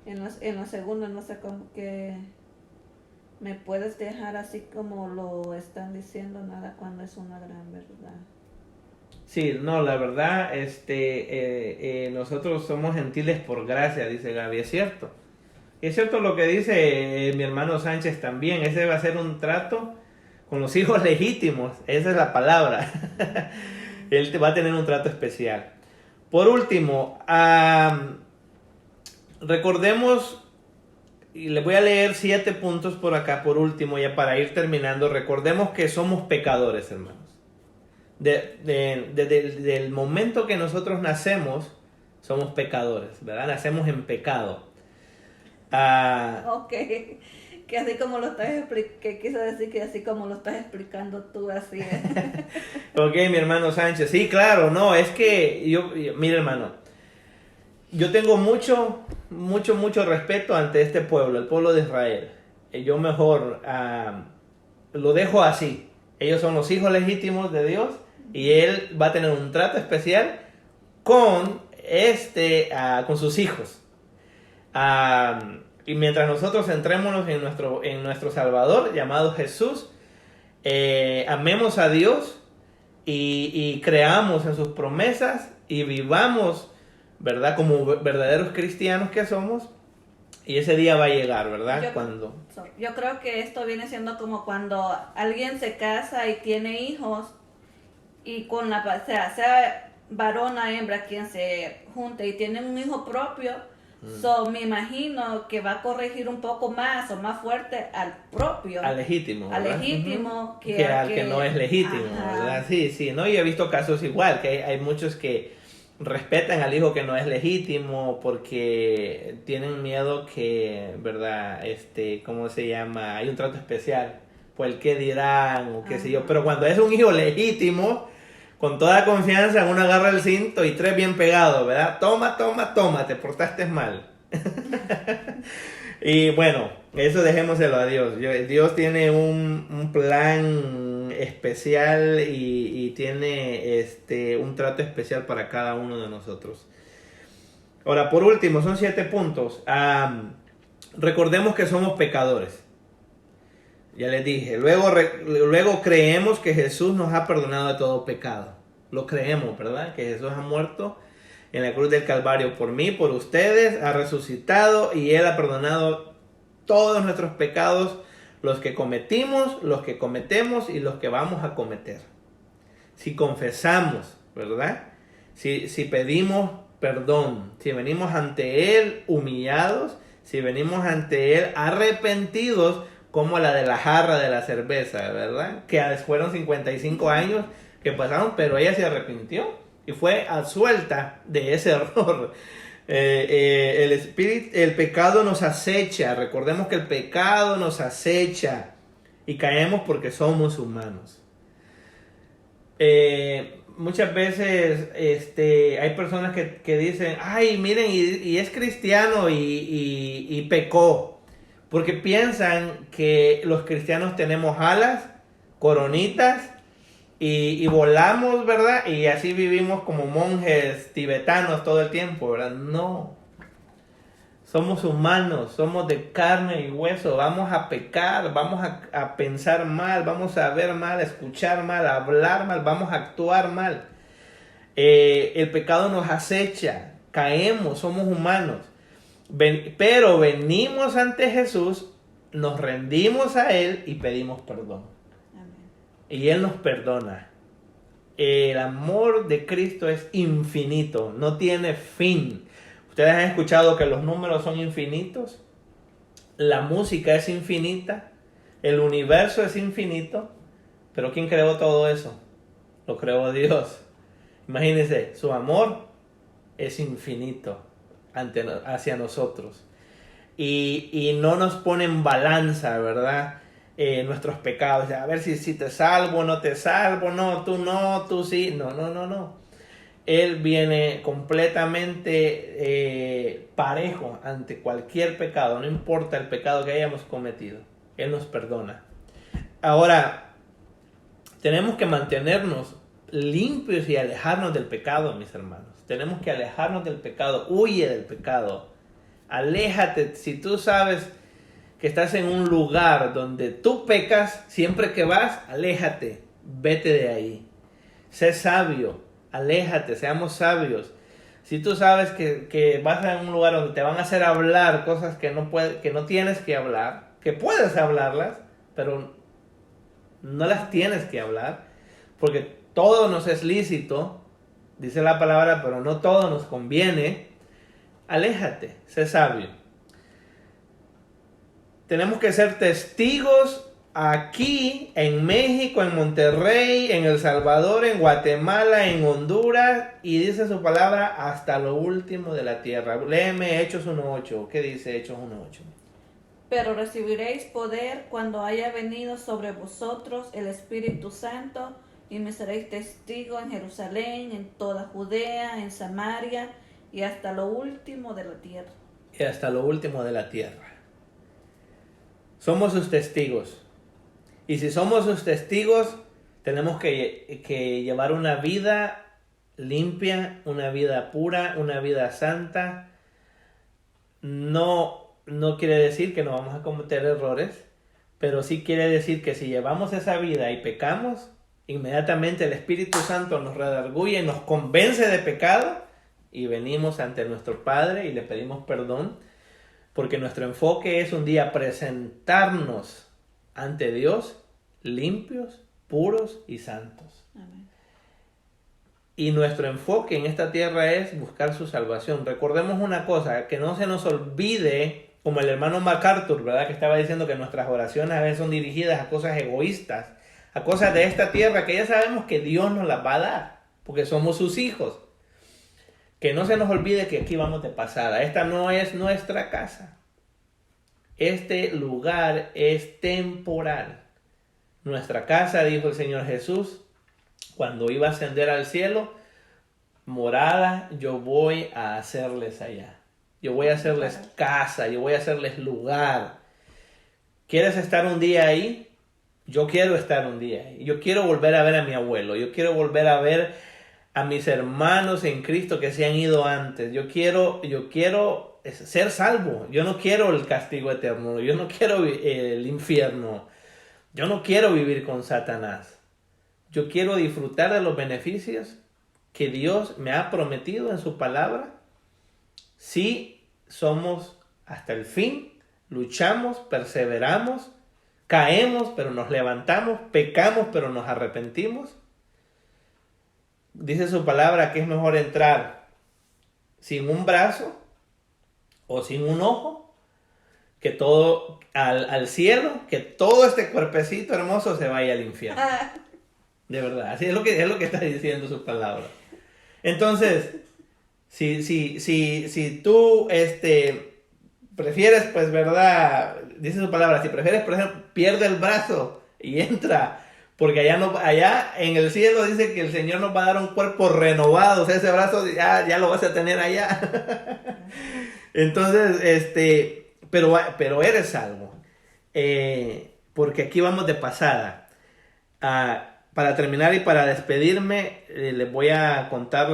Speaker 2: En la segunda no sé cómo que me puedes dejar así como lo están diciendo, nada cuando es una gran verdad.
Speaker 1: Sí, no, la verdad, nosotros somos gentiles por gracia, dice Gaby, es cierto. Es cierto lo que dice mi hermano Sánchez también, ese va a ser un trato con los hijos legítimos, esa es la palabra. Él va a tener un trato especial. Por último, recordemos, y les voy a leer 7 puntos por acá, por último, ya para ir terminando. Recordemos que somos pecadores, hermanos. Desde el momento que nosotros nacemos, somos pecadores, ¿verdad? Nacemos en pecado.
Speaker 2: Ok, que así como lo estás explicando, que quiso decir que así como lo estás explicando tú, así es.
Speaker 1: Ok, mi hermano Sánchez, sí, claro, no, es que mire hermano, yo tengo mucho respeto ante este pueblo, el pueblo de Israel. Yo mejor lo dejo así. Ellos son los hijos legítimos de Dios y Él va a tener un trato especial con con sus hijos. Y mientras nosotros centrémonos en nuestro Salvador llamado Jesús, amemos a Dios y creamos en sus promesas y vivamos, ¿verdad? Como verdaderos cristianos que somos. Y ese día va a llegar, ¿verdad?
Speaker 2: Yo creo que esto viene siendo como cuando alguien se casa y tiene hijos y con sea varón o hembra quien se junte y tiene un hijo propio, me imagino que va a corregir un poco más o más fuerte al propio.
Speaker 1: Al legítimo.
Speaker 2: Al
Speaker 1: ¿verdad?
Speaker 2: legítimo.
Speaker 1: Que al que no es legítimo,
Speaker 2: Ajá.
Speaker 1: ¿verdad? Sí, sí, ¿no? Y he visto casos igual, que hay muchos que respetan al hijo que no es legítimo porque tienen miedo que, ¿verdad? ¿Cómo se llama? Hay un trato especial por el que dirán o qué sé yo. Pero cuando es un hijo legítimo, con toda confianza, uno agarra el cinto y 3 bien pegados, ¿verdad? Toma, te portaste mal. Y bueno, eso dejémoselo a Dios. Dios tiene un plan especial y tiene un trato especial para cada uno de nosotros. Ahora, por último, son 7 puntos. Recordemos que somos pecadores. Ya les dije. Luego creemos que Jesús nos ha perdonado de todo pecado. Lo creemos, ¿verdad? Que Jesús ha muerto en la cruz del Calvario por mí, por ustedes, ha resucitado y Él ha perdonado todos nuestros pecados, los que cometimos, los que cometemos y los que vamos a cometer. Si confesamos, ¿verdad? Si pedimos perdón, si venimos ante Él humillados, si venimos ante Él arrepentidos, como la de la jarra de la cerveza, ¿verdad? Que fueron 55 años que pasaron, pero ella se arrepintió y fue absuelta de ese error. El pecado nos acecha. Recordemos que el pecado nos acecha y caemos porque somos humanos. Muchas veces hay personas que dicen, ay, miren, y es cristiano y pecó. Porque piensan que los cristianos tenemos alas, coronitas, y volamos, ¿verdad? Y así vivimos como monjes tibetanos todo el tiempo, ¿verdad? No. Somos humanos, somos de carne y hueso. Vamos a pecar, vamos a pensar mal, vamos a ver mal, a escuchar mal, a hablar mal, vamos a actuar mal. El pecado nos acecha, caemos, somos humanos. Pero venimos ante Jesús, nos rendimos a Él y pedimos perdón. Y Él nos perdona. El amor de Cristo es infinito, no tiene fin. Ustedes han escuchado que los números son infinitos, la música es infinita, el universo es infinito, pero ¿quién creó todo eso? Lo creó Dios. Imagínense, su amor es infinito hacia nosotros. Y no nos pone en balanza, ¿verdad? nuestros pecados, a ver si te salvo, no te salvo, no, tú sí, no. Él viene completamente parejo ante cualquier pecado, no importa el pecado que hayamos cometido, Él nos perdona. Ahora, tenemos que mantenernos limpios y alejarnos del pecado, mis hermanos. Tenemos que alejarnos del pecado, huye del pecado, aléjate. Si tú sabes que estás en un lugar donde tú pecas, siempre que vas, aléjate, vete de ahí. Sé sabio, aléjate, seamos sabios. Si tú sabes que vas a un lugar donde te van a hacer hablar cosas que no tienes que hablar, que puedes hablarlas, pero no las tienes que hablar, porque todo nos es lícito, dice la palabra, pero no todo nos conviene. Aléjate, sé sabio. Tenemos que ser testigos aquí, en México, en Monterrey, en El Salvador, en Guatemala, en Honduras, y dice su palabra hasta lo último de la tierra. Léeme Hechos 1.8. ¿Qué dice Hechos 1.8?
Speaker 2: Pero recibiréis poder cuando haya venido sobre vosotros el Espíritu Santo, y me seréis testigo en Jerusalén, en toda Judea, en Samaria, y hasta lo último de la tierra.
Speaker 1: Y hasta lo último de la tierra. Somos sus testigos. Y si somos sus testigos, tenemos que llevar una vida limpia, una vida pura, una vida santa. No quiere decir que no vamos a cometer errores, pero sí quiere decir que si llevamos esa vida y pecamos, inmediatamente el Espíritu Santo nos redarguye, nos convence de pecado y venimos ante nuestro Padre y le pedimos perdón, porque nuestro enfoque es un día presentarnos ante Dios limpios, puros y santos.
Speaker 2: Amén.
Speaker 1: Y nuestro enfoque en esta tierra es buscar su salvación. Recordemos una cosa, que no se nos olvide, como el hermano MacArthur, ¿verdad? Que estaba diciendo que nuestras oraciones a veces son dirigidas a cosas egoístas, a cosas de esta tierra que ya sabemos que Dios nos las va a dar, porque somos sus hijos. Que no se nos olvide que aquí vamos de pasada. Esta no es nuestra casa. Este lugar es temporal. Nuestra casa, dijo el Señor Jesús, cuando iba a ascender al cielo, morada yo voy a hacerles allá. Yo voy a hacerles casa, yo voy a hacerles lugar. ¿Quieres estar un día ahí? Yo quiero estar un día ahí. Yo quiero volver a ver a mi abuelo. Yo quiero volver a ver a mis hermanos en Cristo que se han ido antes. Yo quiero ser salvo. Yo no quiero el castigo eterno. Yo no quiero el infierno. Yo no quiero vivir con Satanás. Yo quiero disfrutar de los beneficios que Dios me ha prometido en su palabra. Si somos hasta el fin, luchamos, perseveramos, caemos, pero nos levantamos, pecamos, pero nos arrepentimos. Dice su palabra que es mejor entrar sin un brazo o sin un ojo, que todo al cielo, que todo este cuerpecito hermoso se vaya al infierno. De verdad, así es lo que está diciendo su palabra. Entonces, si tú prefieres, pues, verdad, dice su palabra, si prefieres, por ejemplo, pierde el brazo y entra, porque allá en el cielo dice que el Señor nos va a dar un cuerpo renovado, o sea, ese brazo ya lo vas a tener allá. Entonces, pero eres salvo, porque aquí vamos de pasada. Para terminar y para despedirme, les voy a contar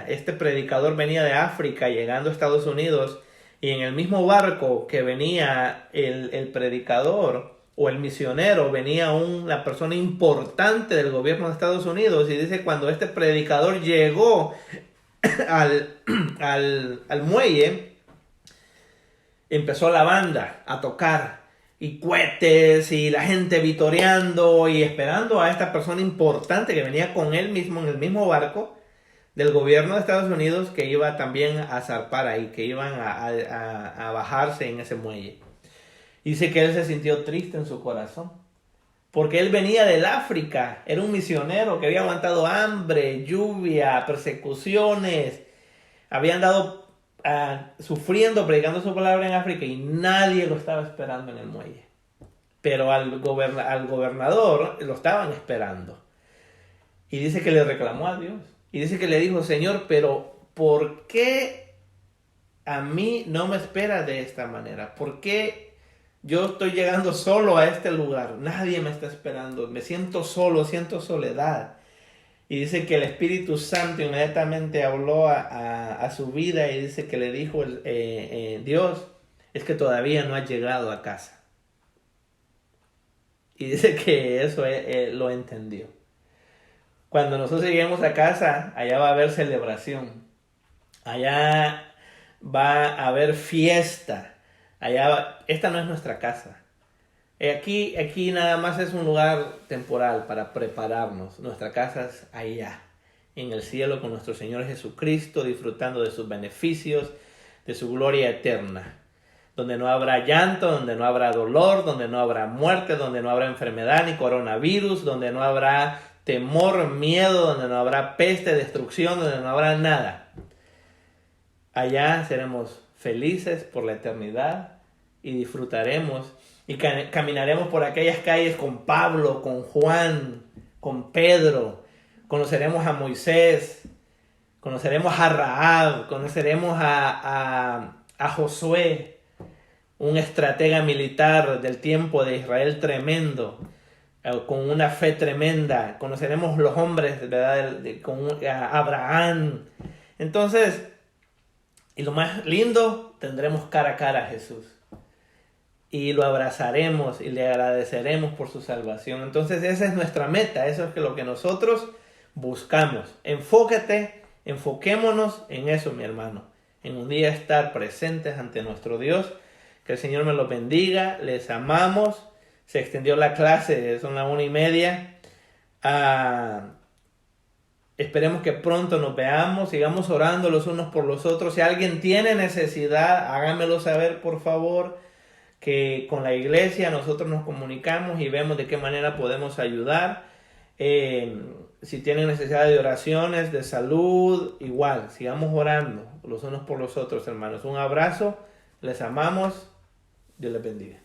Speaker 1: este predicador venía de África llegando a Estados Unidos, y en el mismo barco que venía el predicador o el misionero, venía la persona importante del gobierno de Estados Unidos, y dice cuando este predicador llegó al muelle, empezó la banda a tocar, y cohetes, y la gente vitoreando y esperando a esta persona importante que venía con él mismo en el mismo barco del gobierno de Estados Unidos, que iba también a zarpar ahí, que iban a bajarse en ese muelle. Dice que él se sintió triste en su corazón, porque él venía del África, era un misionero que había aguantado hambre, lluvia, persecuciones, había andado sufriendo, predicando su palabra en África, y nadie lo estaba esperando en el muelle. pero al gobernador lo estaban esperando. Y dice que le reclamó a Dios. Y dice que le dijo, Señor, pero ¿por qué a mí no me espera de esta manera? ¿Por qué yo estoy llegando solo a este lugar? Nadie me está esperando. Me siento solo, siento soledad. Y dice que el Espíritu Santo inmediatamente habló a su vida y dice que le dijo Dios, es que todavía no has llegado a casa. Y dice que eso lo entendió. Cuando nosotros lleguemos a casa, allá va a haber celebración. Allá va a haber fiesta. Esta no es nuestra casa. Aquí nada más es un lugar temporal para prepararnos. Nuestra casa es allá, en el cielo con nuestro Señor Jesucristo, disfrutando de sus beneficios, de su gloria eterna. Donde no habrá llanto, donde no habrá dolor, donde no habrá muerte, donde no habrá enfermedad ni coronavirus, donde no habrá temor, miedo, donde no habrá peste, destrucción, donde no habrá nada. Allá seremos felices por la eternidad y disfrutaremos y caminaremos por aquellas calles con Pablo, con Juan, con Pedro. Conoceremos a Moisés, conoceremos a Rahab, conoceremos a Josué, un estratega militar del tiempo de Israel tremendo, con una fe tremenda. Conoceremos los hombres, ¿verdad? A Abraham. Entonces, y lo más lindo, tendremos cara a cara a Jesús. Y lo abrazaremos y le agradeceremos por su salvación. Entonces esa es nuestra meta, eso es lo que nosotros buscamos. Enfoquémonos en eso, mi hermano. En un día estar presentes ante nuestro Dios. Que el Señor me los bendiga, les amamos. Se extendió la clase, son las 1:30. Esperemos que pronto nos veamos, sigamos orando los unos por los otros. Si alguien tiene necesidad, háganmelo saber, por favor, que con la iglesia nosotros nos comunicamos y vemos de qué manera podemos ayudar. Si tienen necesidad de oraciones, de salud, igual, sigamos orando los unos por los otros, hermanos. Un abrazo, les amamos, Dios les bendiga.